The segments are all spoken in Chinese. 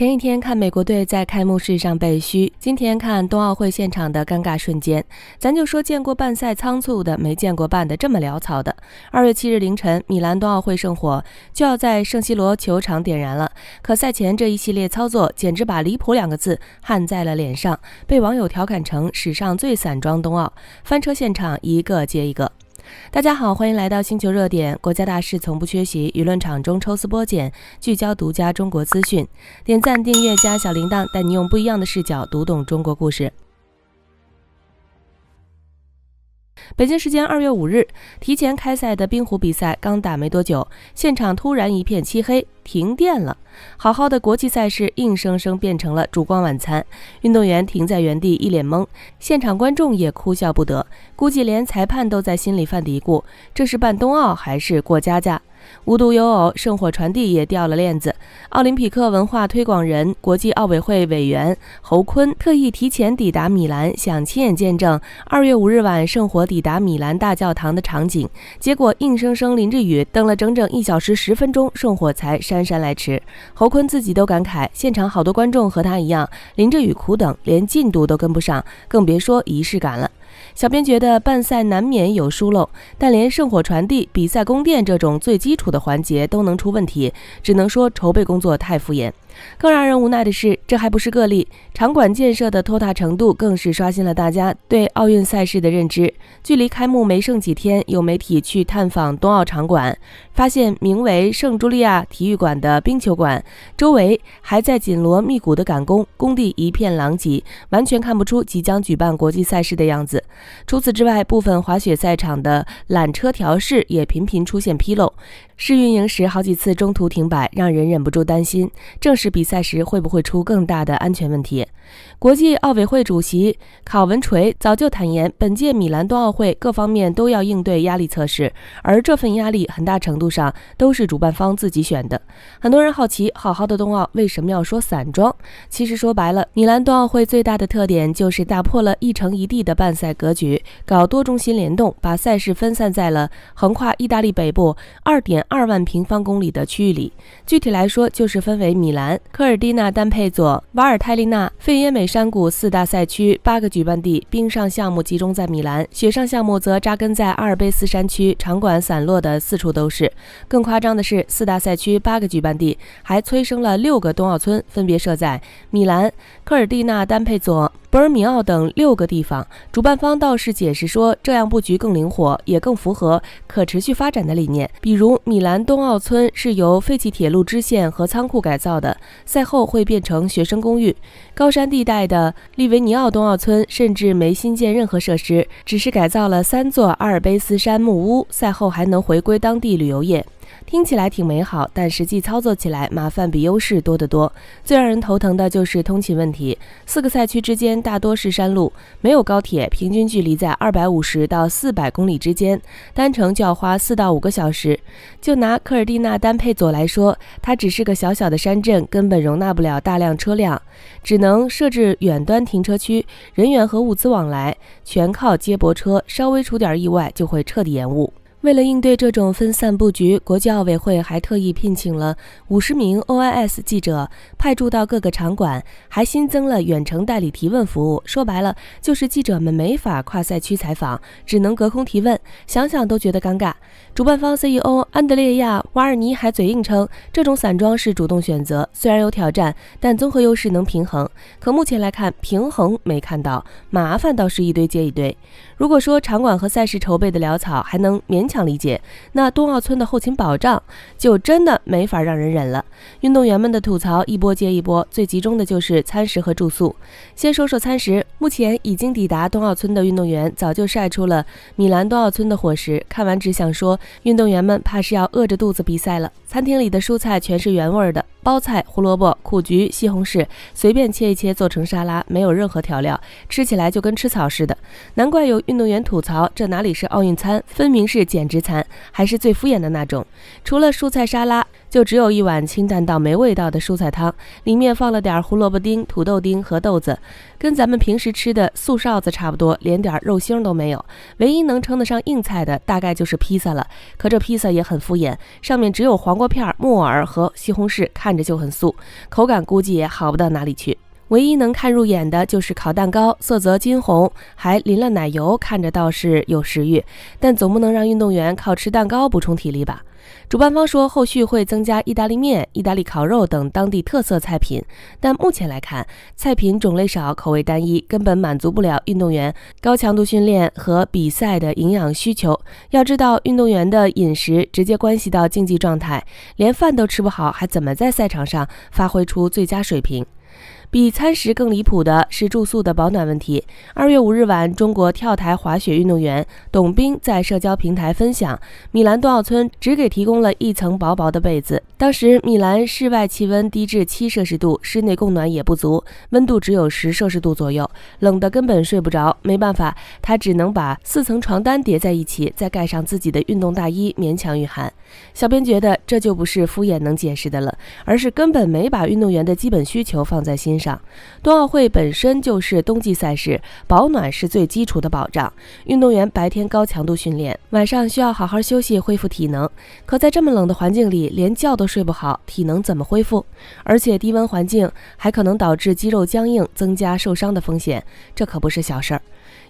前一天看美國隊在開幕式上被噓，今天看冬奧會現場的尷尬瞬間，咱就說見過辦賽倉促的，沒見過辦得這麼潦草的。2月7日凌晨，米蘭冬奧會聖火就要在聖西羅球場點燃了，可賽前這一系列操作簡直把離譜2個字焊在了臉上，被網友調侃成史上最散裝冬奧，翻車現場一個接一個。大家好，歡迎來到星球熱點，國家大事從不缺席，輿論場中抽絲剝繭，聚焦獨家中國資訊。點讚、訂閱加小鈴鐺，帶你用不一樣的視角讀懂中國故事。北京時間2月5日，提前開賽的冰壺比賽剛打沒多久，現場突然一片漆黑，停電了。好好的國際賽事硬生生變成了燭光晚餐，運動員停在原地一臉懵，現場觀眾也哭笑不得，估計連裁判都在心裡犯嘀咕，這是辦冬奧還是過家家？無獨有偶，聖火傳遞也掉了鏈子。奧林匹克文化推廣人、國際奧委會委員侯鯤特意提前抵達米蘭，想親眼見證2月5日晚聖火抵達米蘭大教堂的場景，結果硬生生淋着雨，等了整整1小時10分鐘，聖火才姍姍來遲。侯鯤自己都感慨，現場好多觀眾和他一樣，淋着雨苦等，連進度都跟不上，更別說儀式感了。小編覺得辦賽難免有疏漏，但連聖火傳遞、比賽供電這種最基礎的環節都能出問題，只能說籌備工作太敷衍。更讓人無奈的是，這還不是個例，場館建設的拖沓程度更是刷新了大家對奧運賽事的認知。距離開幕沒剩幾天，有媒體去探訪冬奧場館，發現名為聖茱莉亞體育館的冰球館周圍還在緊鑼密鼓的趕工，工地一片狼藉，完全看不出即將舉辦國際賽事的樣子。除此之外，部分滑雪賽場的纜車調試也頻頻出現紕漏，試運營時好幾次中途停擺，讓人忍不住擔心，正式比賽時會不會出更大的安全問題？國際奧委會主席考文垂早就坦言，本屆米蘭冬奧會各方面都要應對壓力測試，而這份壓力很大程度上都是主辦方自己選的。很多人好奇，好好的冬奧為什麼要說散裝？其實說白了，米蘭冬奧會最大的特點就是打破了一城一地的辦賽格局，搞多中心聯動，把賽事分散在了橫跨意大利北部2.2萬平方公里的區域裡。具體來說，就是分為米蘭、科爾蒂納丹佩佐、瓦爾泰利納、費耶美山谷4大賽區，8個舉辦地，冰上項目集中在米蘭，雪上項目則扎根在阿爾卑斯山區，場館散落的四處都是。更誇張的是，4大賽區8個舉辦地還催生了6個冬奧村，分別設在米蘭、科爾蒂納丹佩佐、博爾米奧等6個地方。主辦方倒是解釋說，這樣布局更靈活，也更符合可持續發展的理念。比如米蘭冬奧村是由廢棄鐵路支線和倉庫改造的，賽後會變成學生公寓。高山地帶的利維尼奧冬奧村甚至沒新建任何設施，只是改造了3座阿爾卑斯山木屋，賽後還能回歸當地旅遊業。聽起來挺美好，但實際操作起來麻煩比優勢多得多。最讓人頭疼的就是通勤問題，4個賽區之間大多是山路，沒有高鐵，平均距離在250到400公里之間，單程就要花4到5個小時。就拿科爾蒂納丹佩佐來說，它只是個小小的山鎮，根本容納不了大量車輛，只能設置遠端停車區，人員和物資往來全靠接駁車，稍微出點意外就會徹底延誤。為了應對這種分散布局，國際奧委會還特意聘請了50名 OIS 記者派駐到各個場館，還新增了遠程代理提問服務。說白了，就是記者們沒法跨賽區採訪，只能隔空提問，想想都覺得尷尬。主辦方 CEO 安德烈亞·瓦爾尼還嘴硬稱，這種散裝是主動選擇，雖然有挑戰，但綜合優勢能平衡。可目前來看，平衡沒看到，麻煩倒是一堆接一堆。如果說場館和賽事籌備的潦草還能勉強理解，那冬奧村的後勤保障就真的沒法讓人忍了。運動員們的吐槽一波接一波，最集中的就是餐食和住宿。先說說餐食，目前已經抵達冬奧村的運動員早就曬出了米蘭冬奧村的伙食，看完只想說，運動員們怕是要餓着肚子比賽了。餐廳裡的蔬菜全是原味的，包菜、胡蘿蔔、苦菊、西紅柿，隨便切一切做成沙拉，沒有任何調料，吃起來就跟吃草似的。難怪有運動員吐槽，這哪裡是奧運餐，分明是簡減脂餐，還是最敷衍的那種。除了蔬菜沙拉，就只有一碗清淡到沒味道的蔬菜湯，裡面放了點胡蘿蔔丁、土豆丁和豆子，跟咱們平時吃的素臊子差不多，連點肉腥都沒有。唯一能稱得上硬菜的，大概就是披薩了。可這披薩也很敷衍，上面只有黃瓜片、木耳和西紅柿，看着就很素，口感估計也好不到哪裡去。唯一能看入眼的就是烤蛋糕，色澤金紅，還淋了奶油，看着倒是有食欲，但總不能讓運動員靠吃蛋糕補充體力吧。主辦方說後續會增加意大利面、意大利烤肉等當地特色菜品，但目前來看，菜品種類少，口味单一，根本滿足不了運動員高強度訓練和比賽的營養需求。要知道，運動員的飲食直接關係到競技狀態，連飯都吃不好，還怎麼在賽場上發揮出最佳水平？比餐食更離譜的是住宿的保暖問題。2月5日晚，中國跳台滑雪運動員董彬在社交平台分享，米蘭冬奧村只給提供了一層薄薄的被子。當時米蘭室外氣溫低至7攝氏度，室內供暖也不足，溫度只有10攝氏度左右，冷得根本睡不着。沒辦法，他只能把4層床單疊在一起，再蓋上自己的運動大衣，勉強御寒。小編覺得這就不是敷衍能解釋的了，而是根本沒把運動員的基本需求放在心上。冬奧會本身就是冬季賽事，保暖是最基礎的保障。運動員白天高強度訓練，晚上需要好好休息恢復體能。可在這麼冷的環境裡，連覺都睡不好，體能怎麼恢復？而且低溫環境還可能導致肌肉僵硬，增加受傷的風險，這可不是小事兒。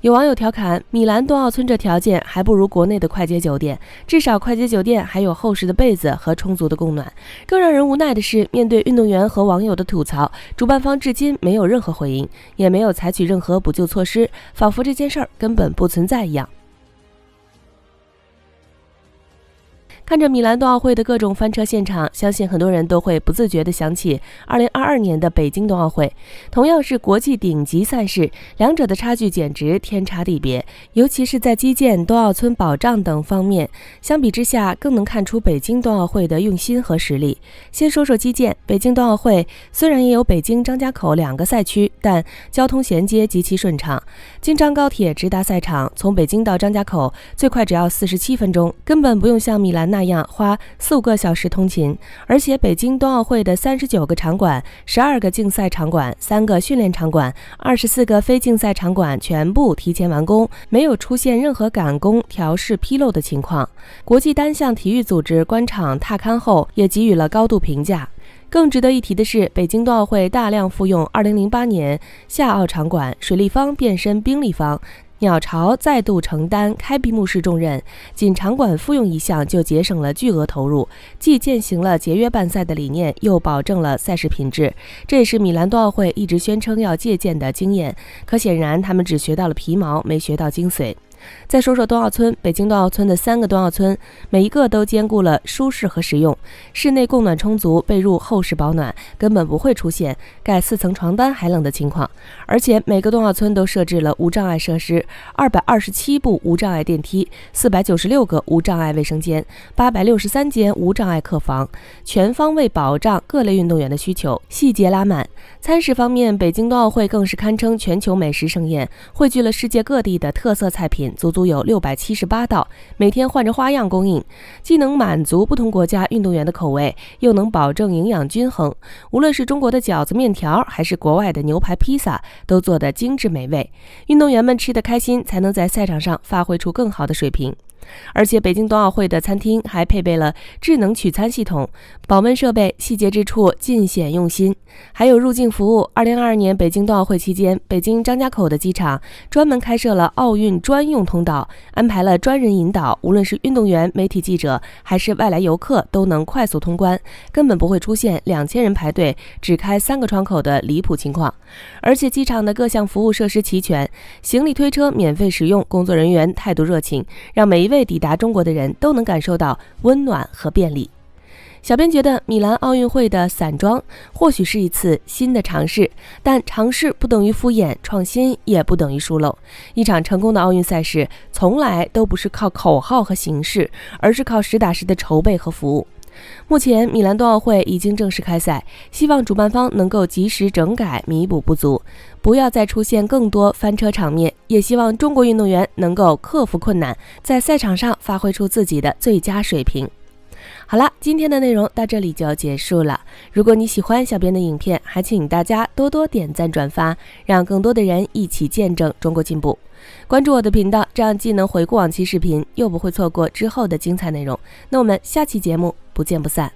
有網友調侃，米蘭冬奧村這條件還不如國內的快捷酒店，至少快捷酒店還有厚實的被子和充足的供暖。更讓人無奈的是，面對運動員和網友的吐槽，主辦方至今沒有任何回應，也沒有採取任何補救措施，仿佛這件事兒根本不存在一樣。看着米蘭冬奧會的各種翻車現場，相信很多人都會不自覺地想起2022年的北京冬奧會。同樣是國際頂級賽事，兩者的差距簡直天差地別，尤其是在基建、冬奧村保障等方面，相比之下更能看出北京冬奧會的用心和實力。先說說基建，北京冬奧會雖然也有北京張家口2個賽區，但交通銜接極其順暢。京張高鐵直達賽場，從北京到張家口最快只要47分鐘，根本不用像米蘭那樣花4-5個小時通勤。而且北京冬奧會的39個場館、12個競賽場館、3個訓練場館、24個非競賽場館全部提前完工，沒有出現任何趕工、調試紕漏的情況。國際單項體育組織關場踏勘後也給予了高度評價。更值得一提的是，北京冬奧會大量復用2008年夏奧場館，水立方變身冰立方，鳥巢再度承擔開閉幕式重任，僅場館復用一項就節省了巨額投入，既踐行了節約辦賽的理念，又保證了賽事品質。這也是米蘭冬奧會一直宣稱要借鑑的經驗，可顯然他們只學到了皮毛，沒學到精髓。再說說冬奧村，北京冬奧村的3個冬奧村，每一個都兼顧了舒適和實用，室內供暖充足，被褥厚實保暖，根本不會出現蓋4層床單還冷的情況。而且每個冬奧村都設置了無障礙設施，227部無障礙電梯，496個無障礙衛生間，863間無障礙客房，全方位保障各類運動員的需求，細節拉滿。餐食方面，北京冬奧會更是堪稱全球美食盛宴，匯聚了世界各地的特色菜品，足足有678道，每天換着花樣供應，既能滿足不同國家運動員的口味，又能保證營養均衡。無論是中國的餃子麵條，還是國外的牛排披薩，都做得精緻美味，運動員們吃得開心，才能在賽場上發揮出更好的水平。而且北京冬奧會的餐廳還配備了智能取餐系統，保溫設備細節之處盡顯用心。還有入境服務，2022年北京冬奧會期間，北京張家口的機場專門開設了奧運專用通道，安排了專人引導，無論是運動員、媒體記者還是外來遊客都能快速通關，根本不會出現2000人排隊只開3個窗口的離譜情況。而且機場的各項服務設施齊全，行李推車免費使用，工作人員態度熱情，讓每一位抵達中國的人都能感受到溫暖和便利。小編覺得米蘭奧運會的散裝或許是一次新的嘗試，但嘗試不等於敷衍，創新也不等於疏漏。一場成功的奧運賽事從來都不是靠口號和形式，而是靠實打實的籌備和服務。目前米蘭冬奧會已經正式開賽，希望主辦方能夠及時整改，彌補不足。不要再出現更多翻車場面，也希望中國運動員能夠克服困難，在賽場上發揮出自己的最佳水平。好了，今天的內容到這裡就要結束了。如果你喜歡小編的影片，還請大家多多點讚轉發，讓更多的人一起見證中國進步。關注我的頻道，這樣既能回顧往期視頻，又不會錯過之後的精彩內容。那我們下期節目不見不散。